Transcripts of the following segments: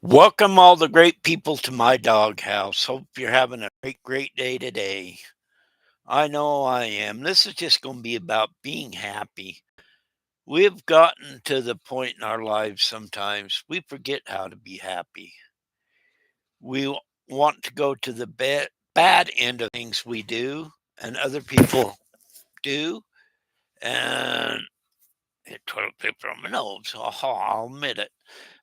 Welcome all the great people to my doghouse. Hope you're having a great day today. I know I am. This is just going to be about being happy. We've gotten to the point in our lives sometimes we forget how to be happy. Want to go to the bad end of things we do and other people do. And hit toilet paper on my nose. I'll admit it.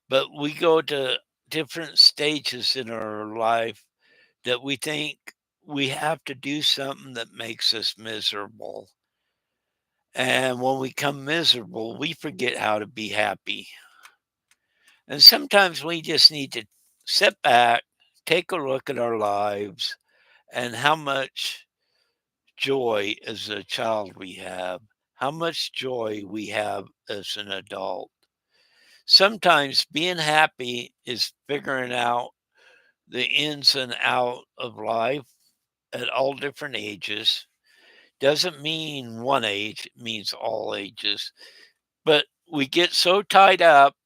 But we go to different stages in our life that we think we have to do something that makes us miserable. And when we come miserable, we forget how to be happy. And sometimes we just need to sit back, take a look at our lives and how much joy as a child we have, how much joy we have as an adult. Sometimes being happy is figuring out the ins and out of life at all different ages. Doesn't mean one age, it means all ages. But we get so tied up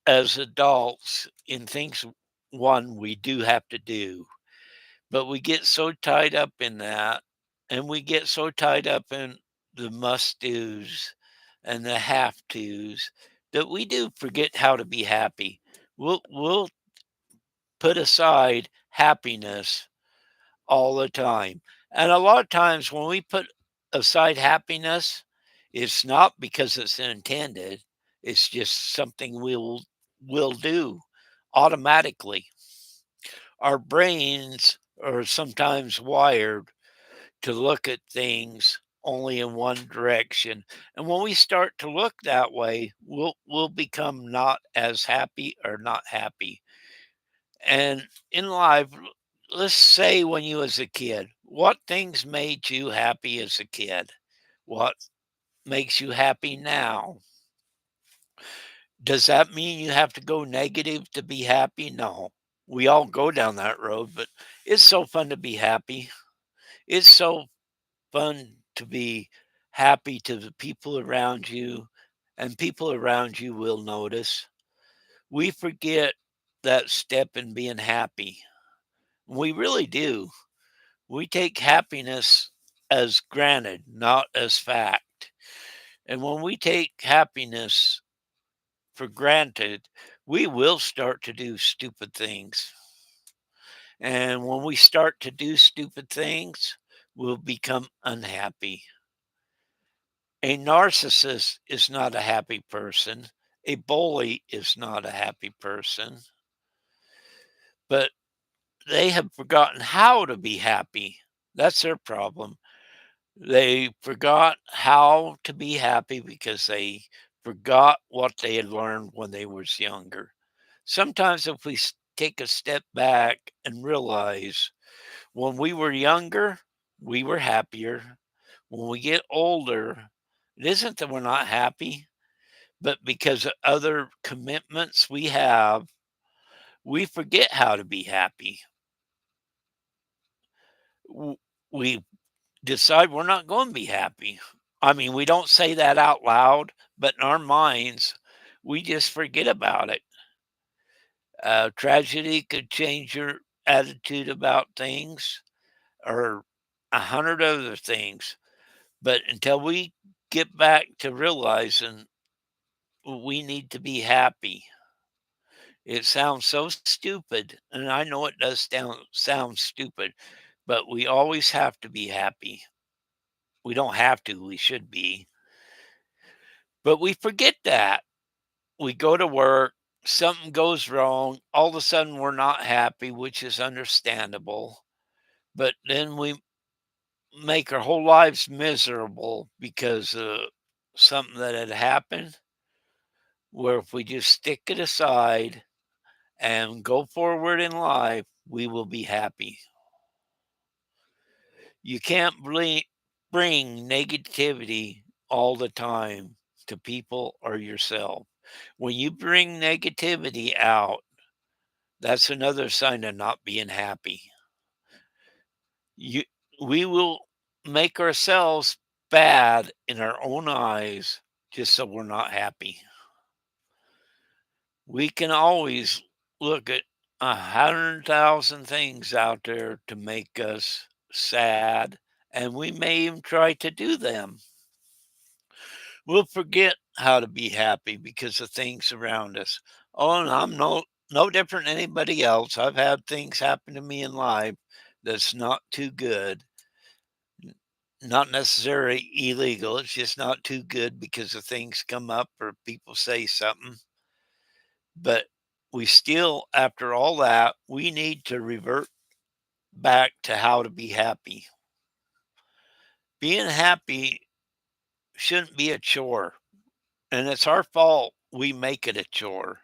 as adults in things, one, we do have to do, but we get so tied up in that, and we get so tied up in the must do's and the have to's that we do forget how to be happy. We'll put aside happiness all the time. And a lot of times when we put aside happiness, it's not because it's intended. It's just something will do automatically. Our brains are sometimes wired to look at things only in one direction. And when we start to look that way, we'll become not as happy or not happy. And in life, let's say when you was a kid, what things made you happy as a kid? What makes you happy now? Does that mean you have to go negative to be happy? No. We all go down that road, but it's so fun to be happy. It's so fun to be happy to the people around you, and people around you will notice. We forget that step in being happy. We really do. We take happiness as granted, not as fact. And when we take happiness for granted, we will start to do stupid things. And when we start to do stupid things, we'll become unhappy. A narcissist is not a happy person. A bully is not a happy person, but they have forgotten how to be happy. That's their problem. They forgot how to be happy because they forgot what they had learned when they was younger. Sometimes if we take a step back and realize when we were younger, we were happier. When we get older, it isn't that we're not happy, but because of other commitments we have, we forget how to be happy. W- We decide we're not going to be happy. I mean, we don't say that out loud, but in our minds, we just forget about it. Tragedy could change your attitude about things or a hundred other things. But until we get back to realizing we need to be happy, it sounds so stupid. And I know it does sound stupid, but we always have to be happy. We don't have to, we should be. But we forget that. We go to work, something goes wrong, all of a sudden we're not happy, which is understandable. But then we make our whole lives miserable because of something that had happened. Where if we just stick it aside and go forward in life, we will be happy. You can't bring negativity all the time to people or yourself. When you bring negativity out, that's another sign of not being happy. You we will make ourselves bad in our own eyes just so we're not happy. We can always look at 100,000 things out there to make us sad, and we may even try to do them. We'll forget how to be happy because of things around us. Oh, and I'm no different than anybody else. I've had things happen to me in life that's not too good. Not necessarily illegal. It's just not too good because of things come up or people say something. But we still, after all that, we need to revert back to how to be happy. Being happy shouldn't be a chore. And it's our fault we make it a chore.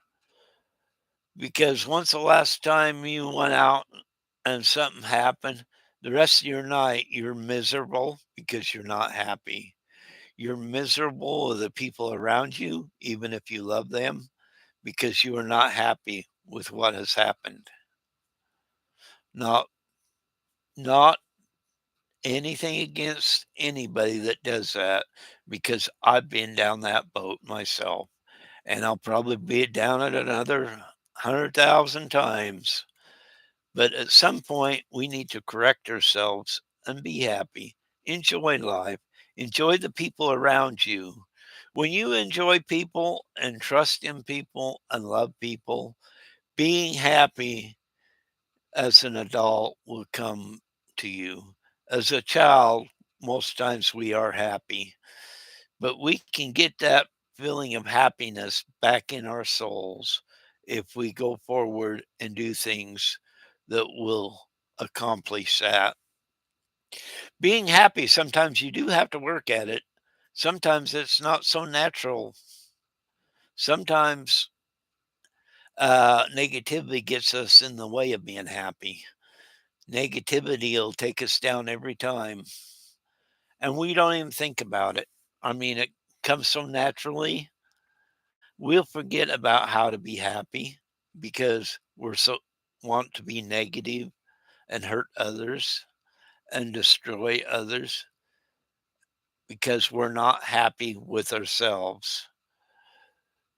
Because once the last time you went out and something happened, the rest of your night you're miserable because you're not happy. You're miserable with the people around you, even if you love them, because you are not happy with what has happened. Not not anything against anybody that does that, because I've been down that boat myself, and I'll probably be down it another 100,000 times. But at some point, we need to correct ourselves and be happy. Enjoy life. Enjoy the people around you. When you enjoy people and trust in people and love people, being happy as an adult will come to you. As a child, most times we are happy, but we can get that feeling of happiness back in our souls if we go forward and do things that will accomplish that. Being happy, sometimes you do have to work at it. Sometimes it's not so natural. Sometimes negativity gets us in the way of being happy. Negativity will take us down every time, and we don't even think about it. I mean, it comes so naturally. We'll forget about how to be happy because we're so want to be negative and hurt others and destroy others because we're not happy with ourselves.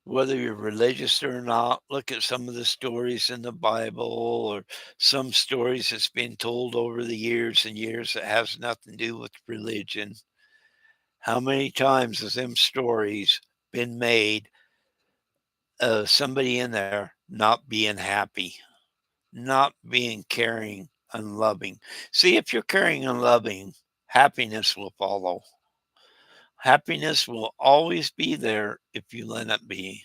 Whether you're religious or not, look at some of the stories in the Bible or some stories that's been told over the years and years that has nothing to do with religion. How many times has them stories been made of somebody in there not being happy, not being caring and loving? See, if you're caring and loving, happiness will follow. Happiness will always be there if you let it be.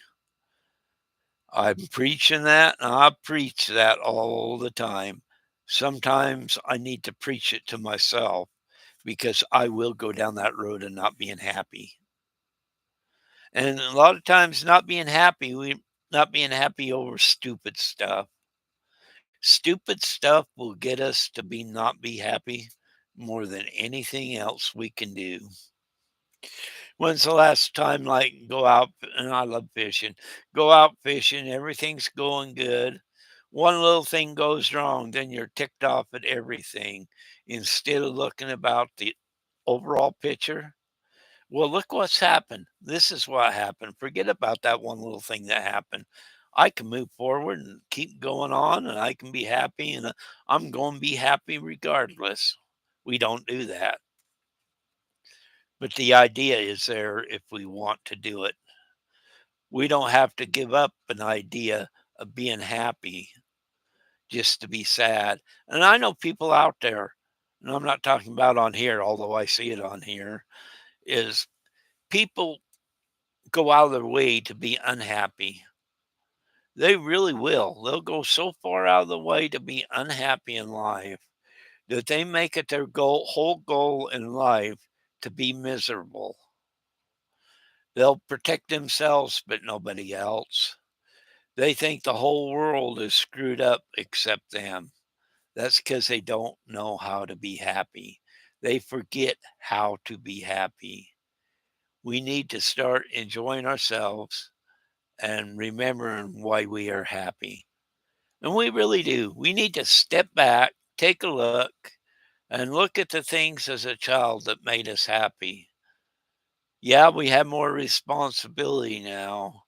I'm preaching that, and I preach that all the time. Sometimes I need to preach it to myself because I will go down that road and not being happy. And a lot of times not being happy over stupid stuff. Stupid stuff will get us to be not be happy more than anything else we can do. When's the last time, like, go out and I love fishing. Go out fishing, everything's going good. One little thing goes wrong, then you're ticked off at everything instead of looking about the overall picture. Well, look what's happened. This is what happened. Forget about that one little thing that happened. I can move forward and keep going on, and I can be happy, and I'm going to be happy regardless. We don't do that. But the idea is there if we want to do it. We don't have to give up an idea of being happy just to be sad. And I know people out there, and I'm not talking about on here, although I see it on here, is people go out of their way to be unhappy. They really will. They'll go so far out of the way to be unhappy in life that they make it their whole goal in life to be miserable. They'll protect themselves, but nobody else. They think the whole world is screwed up except them. That's because they don't know how to be happy. They forget how to be happy. We need to start enjoying ourselves and remembering why we are happy. And we really do. We need to step back, take a look, and look at the things as a child that made us happy. Yeah, we have more responsibility now,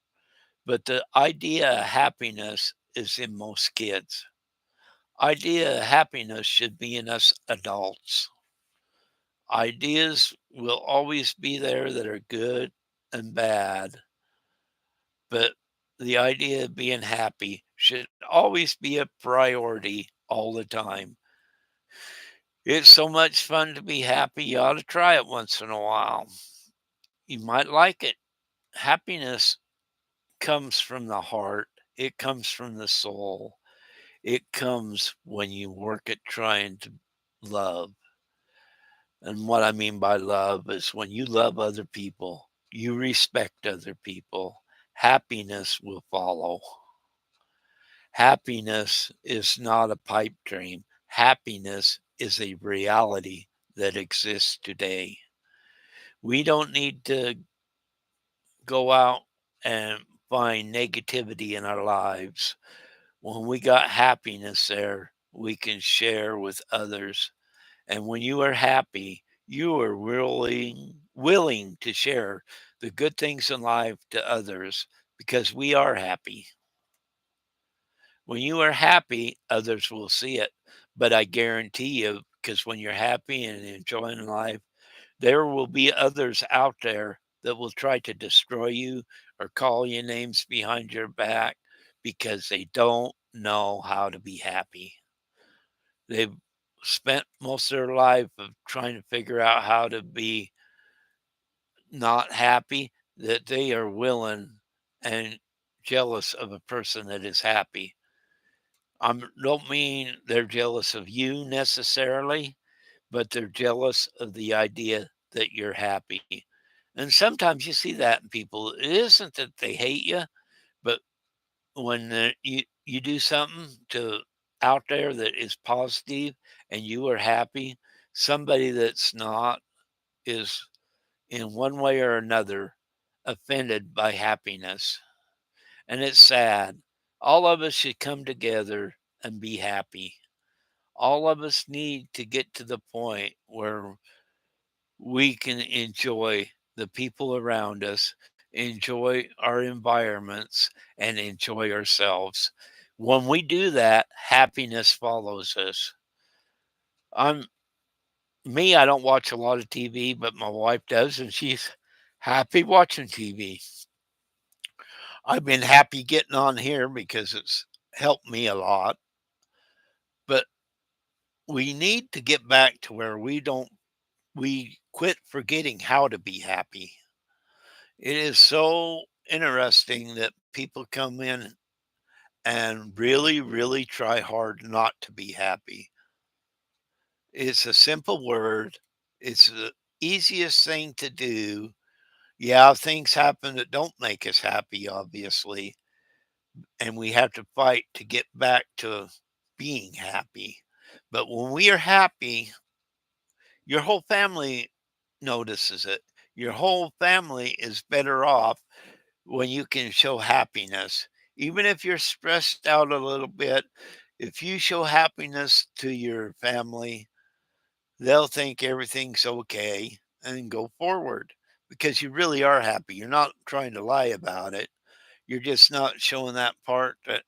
but the idea of happiness is in most kids. Idea of happiness should be in us adults. Ideas will always be there that are good and bad, but the idea of being happy should always be a priority all the time. It's so much fun to be happy, you ought to try it once in a while. You might like it. Happiness comes from the heart, it comes from the soul, it comes when you work at trying to love. And what I mean by love is when you love other people, you respect other people, happiness will follow. Happiness is not a pipe dream. Happiness is a reality that exists today. We don't need to go out and find negativity in our lives. When we got happiness there, we can share with others. And when you are happy, you are willing to share the good things in life to others because we are happy. When you are happy, others will see it. But I guarantee you, because when you're happy and enjoying life, there will be others out there that will try to destroy you or call you names behind your back because they don't know how to be happy. They've spent most of their life of trying to figure out how to be not happy, that they are willing and jealous of a person that is happy. I don't mean they're jealous of you necessarily, but they're jealous of the idea that you're happy. And sometimes you see that in people. It isn't that they hate you, but when you do something to out there that is positive and you are happy, somebody that's not is in one way or another offended by happiness. And it's sad. All of us should come together and be happy. All of us need to get to the point where we can enjoy the people around us, enjoy our environments, and enjoy ourselves. When we do that, happiness follows us. I'm I don't watch a lot of TV, but my wife does, and she's happy watching TV. I've been happy getting on here because it's helped me a lot, but we need to get back to where we quit forgetting how to be happy. It is so interesting that people come in and really, really try hard not to be happy. It's a simple word. It's the easiest thing to do. Yeah, things happen that don't make us happy, obviously, and we have to fight to get back to being happy. But when we are happy, your whole family notices it. Your whole family is better off when you can show happiness. Even if you're stressed out a little bit, if you show happiness to your family, they'll think everything's okay and go forward because you really are happy. You're not trying to lie about it. You're just not showing that part that